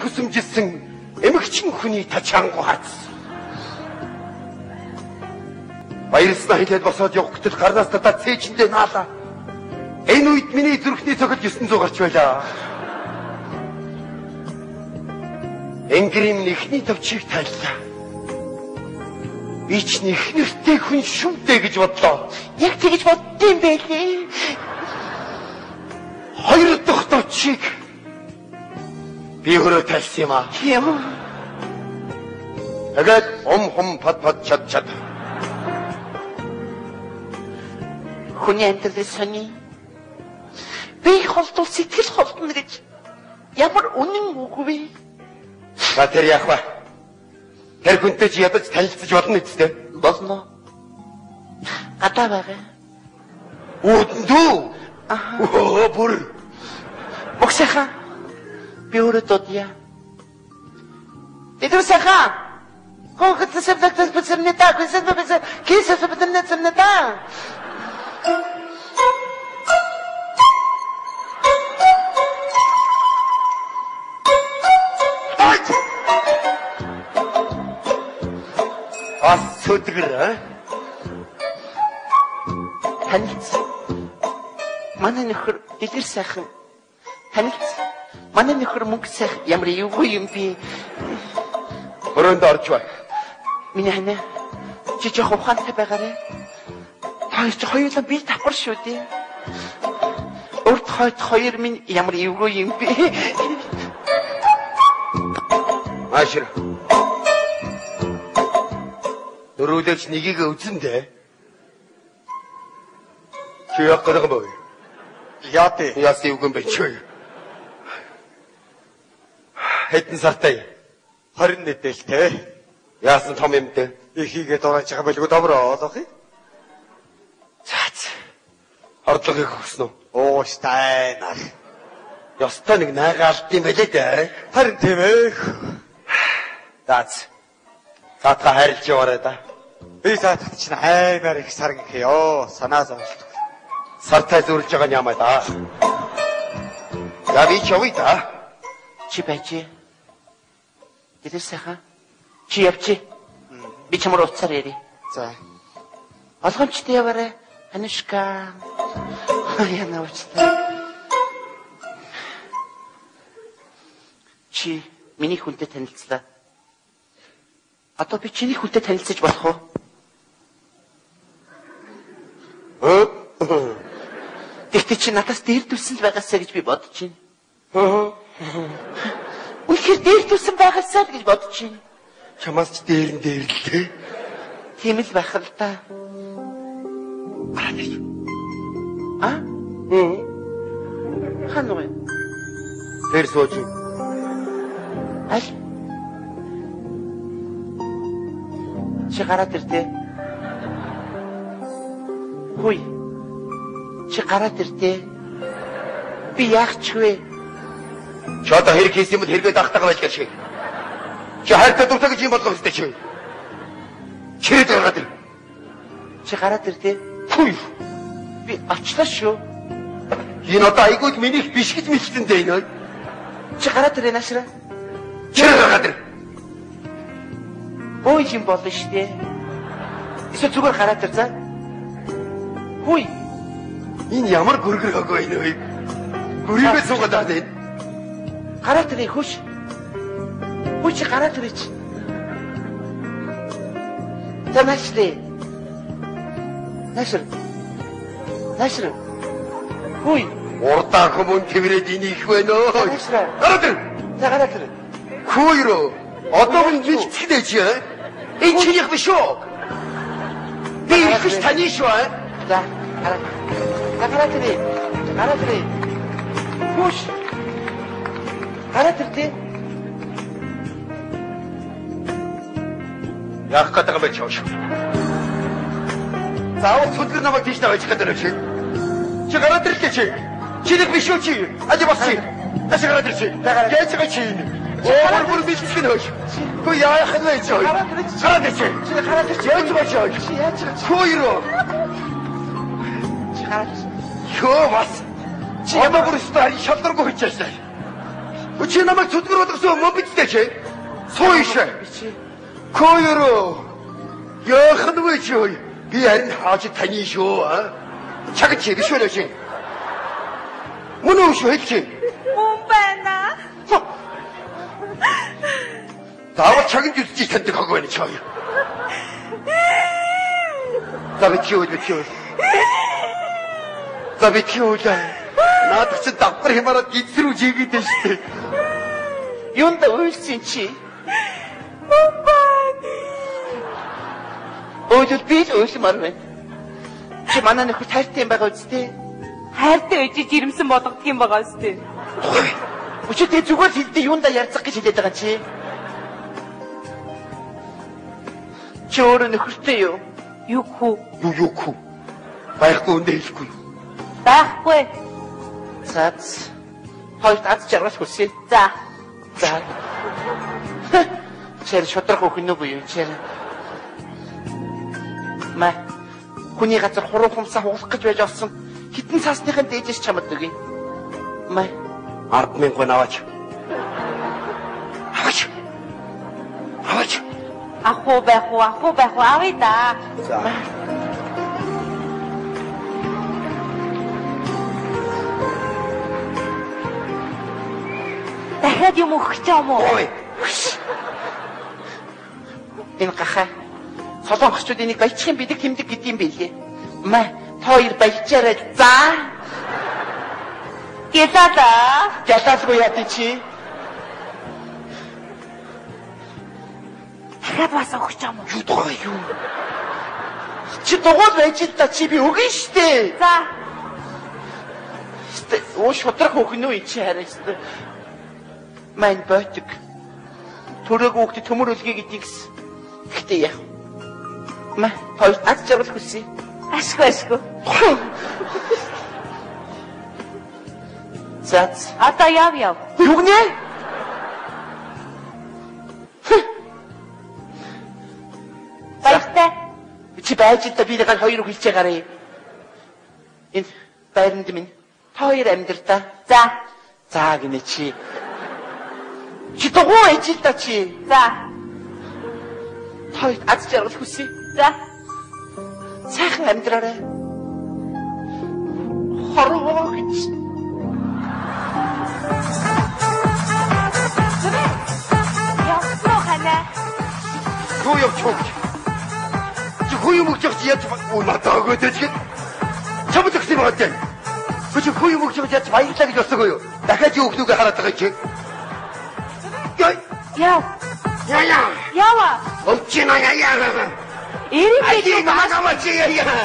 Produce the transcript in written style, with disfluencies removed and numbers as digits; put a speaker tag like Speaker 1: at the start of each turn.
Speaker 1: хүсэмжилсэн эмэгчин хүний тачаангу харцсан. Баярлснаа хэлээд босоод явах гэтэл гарнаас татаад цээжиндээ наалаа. Энэ үед миний зүрхний цогт 900 гарч байлаа. Энгэрийн ихний төвчийг тайллаа. Би ч нэхнэртэй хүн шүмтэй гэж бодлоо.
Speaker 2: Яг тэгж боддсон байлээ.
Speaker 1: Хоёр дахь төвчийг би өөрөө тайлсан юм аа.
Speaker 2: Тийм.
Speaker 1: Тэгээд хум пад чад.
Speaker 2: Хүний амьдралын сони. Би холдвол сэтгэл холдно гэж ямар үнэн үгүй.
Speaker 1: За тэр яах вэ? Тэр хүнтэй чи ядаж танилцж болно үстэй?
Speaker 2: Болно. Гадаа байгаа.
Speaker 1: Үдэндүү.
Speaker 2: Аа.
Speaker 1: Бүр.
Speaker 2: Боксаха. Би өөрөө додъя. Идвсаха. Колко се събдахте с пацарнета, кои се бъбеса, ки се събдахте с църнета?
Speaker 1: Сүдгэр.
Speaker 2: Танилц. Манай нөхөр дэлгэр сайхан. Танилц. Манай нөхөр мөнгө сайхан. Ямар юугүй юм би.
Speaker 1: Өрөөнд орж бай.
Speaker 2: Миний ханаа. Чи жоох ухаантай байгаарэ. Хоёр ч хоёулаа би давхар шүү дээ. Урд хойд хоёр минь ямар юугүй юм би.
Speaker 1: Ашир. Дөрөвдөж нэгийг үзэн дээ. Чи яг гэдэг юм бэ? Яатэ. Яас юугэн бэ чи? Хэдэн сартай?
Speaker 3: 20 нэдэлтэй.
Speaker 1: Яасан том юм дээ?
Speaker 3: Ихийгээ дураач байгаа байлгүй доброо олох юм.
Speaker 1: Цаац. Ордлогыг өгсөн үү?
Speaker 3: Уустай нар.
Speaker 1: Ёстой нэг найгаалт юм байлээ дээ.
Speaker 3: Харин тийм ээ.
Speaker 1: Дац. Цаатга хайрлж яваарай да.
Speaker 3: Би цаатгт чинь аймаар их сар гинхё. Санаа зовлт.
Speaker 1: Сартай зүрлж байгаа юм аа да. Яви човый да.
Speaker 2: Чи байжээ. Идэрсэха. Чи явчих. Би чамаар уцаар ярий.
Speaker 3: За.
Speaker 2: Олгомчтой яваарай. Анушка. Яна уцтай. Чи миний хүнтэй танилцлаа. Одоо би чиний хүнтэй танилцаж болох уу? Тэгтээ чи надаас дээр түсэн л байгаасаа гэж би бодож байна. Үнэхээр дээр түсэн байгаасаа л гэж бодож байна.
Speaker 1: Чамаас ч дээр л дээ.
Speaker 2: Тийм л байх л да.
Speaker 1: Арай.
Speaker 2: А? Ханаа вэ?
Speaker 1: Тэр сууж.
Speaker 2: Аль? Чи гараад иртээ. Хүй. Чи гараад иртээ. Би яах ч вэ?
Speaker 1: Чи одоо хэрэг хийсэн юм хэрэгэд ахтагаа байж гэж. Чи хайртай дуртай гэж юм болгох ёстой чи. Чи гараад ир.
Speaker 2: Чи гараад иртээ.
Speaker 1: Хүй.
Speaker 2: Би очлоо шүү.
Speaker 1: Энэ одоо айгууд минийх биш гэж мэдсэн дээ энэ.
Speaker 2: Чи гараад ирээ наашра.
Speaker 1: Чи гараад ир.
Speaker 2: Ой юм болно штэ. Эсвэл зүгээр гараад ир за. Хүй.
Speaker 1: Энэ ямар гүргэр хогоо энэ вэ? Гүрийгээ суугаад байгаа дээ.
Speaker 2: Гараад ирээ хөш. Хүй чи гараад ирээч. За наашрээ. Наашраа. Хүй.
Speaker 1: Урдаа хүмүүн твэрээд энийг байна өө.
Speaker 2: Наашраа.
Speaker 1: Гараад ир.
Speaker 2: За гараад ир.
Speaker 1: Хүйрөө. Одоо минь нэгтгэдэй чи. Энэ чинийх биш үү? Би их биш таны шүү.
Speaker 2: За гараад. За гараад ирээ. Гараад ирээ. Хөш. Гараад иртээ.
Speaker 1: Яах гэдэг юм бэ чоош? Заавал сүлгэр намайг тийш тавьж гэдэг юм чи. Чи гараад ирлээ чи. Чи нэг биш үү чи? Ади бас чи. Таш гараад ир чи. Яаж байгаа чи? Өөр биш гэх нь хөөш. Хөө яах нь вэ чи? Гараад ир чи.
Speaker 2: Чи гараад ир чи.
Speaker 1: Яаж байгаа чи?
Speaker 2: Чи яаж байгаа чи?
Speaker 1: Хөөөрөө.
Speaker 2: Чи гараад ир.
Speaker 1: Хөө бас. Чи ямар бүр өстө харин шалдаргүй хийчихсэн. Чи намайг цуцгөрөөдгсөн мөн бидтэй чи? Сууш. Коёро. Яахан вэ чи? Би харин хааж таны шүү. Чаг чи биш үү чи? Мөн үү шүү чи?
Speaker 4: Мөн байна.
Speaker 1: Таавал чагд үзчих таньдаг хаг байна чи. Забичүү. Надад чи давхар хямараад гидсрүү жигээд штэ.
Speaker 2: Юунд уйлсан чи?
Speaker 4: Мөн байна.
Speaker 2: Өөдөл би л уйлмаар байна. Чи манай нөхөр тайртай юм байгаа үстэй.
Speaker 4: Хайртай үжиж ирэмсэн болгодог юм байгаа үстэй.
Speaker 2: Өчигдөр зүгээр хэлдэ юунда ярьцах гэж хэлээд байгаа чи. Чи өөрөө нөхөртэй юу?
Speaker 4: Юу хүү?
Speaker 1: Юу. Байхгүй үндэ хэлэхгүй.
Speaker 4: Байхгүй.
Speaker 2: Цаац. Хоёрт аз жаргал хүсье.
Speaker 4: За.
Speaker 2: Чэр шодрох өхөн нүг юу чэр. Ма. Хүний газар хуруу хумсаа хугалах гэж байж олсон. Хитэн цаасныхын дээжээс чамд өгье. Ма.
Speaker 1: 10,000 аваач.
Speaker 4: Ахуу байх уу авъя да.
Speaker 1: За.
Speaker 4: Дахиад юм өгөх ч юм уу?
Speaker 1: Ой.
Speaker 2: Энэ гахаа. Солонгосчууд энийг баячхийн бидэг тэмдэг гэдэг юм билээ. Ма, та хоёр баячаарай. За. Гэлаалгүй яа чи?
Speaker 4: Дахиад бас өгөх ч юм уу?
Speaker 1: Юу дугаа юу?
Speaker 2: Чи дугуйл байж л та чи би өгнө штэ.
Speaker 4: За.
Speaker 2: Оо шодрох өхөн үү чи хараа штэ. Майн ботик. Төрөг хүүхдэд төмөр үлгээ гэдэг гэсэн. Гэхдээ яах? Ма, хоёр аз жаргал хүсье.
Speaker 4: Ашгүй.
Speaker 2: Зац.
Speaker 4: Одоо яв.
Speaker 2: Юу гэнэ?
Speaker 4: Баяртай.
Speaker 2: Чи байж л та би нэг хоёр хэлж байгаарэ. Энэ байранд минь та хоёр амьдртаа. За гинэ чи. Чи дугуй ижил та чи.
Speaker 4: За.
Speaker 2: Хоёр аз жаргал хүсье.
Speaker 4: За.
Speaker 2: Сайхан амьдраарай. Хорвоо гэж.
Speaker 4: Явсан хана.
Speaker 1: Юу явчих. Чи хүү юм өгч яач надад өгөөдөж гээ. Чамд өгсөн юм байна. Чи хүү юм өгч яач баярлаа гэж босгоо юу? Дахиад юу өгнөөгөө хараад байгаа чи.
Speaker 4: Яв. Ява.
Speaker 1: Өвчнөө яа.
Speaker 4: Эрик
Speaker 1: Ай, намайг аваач яа.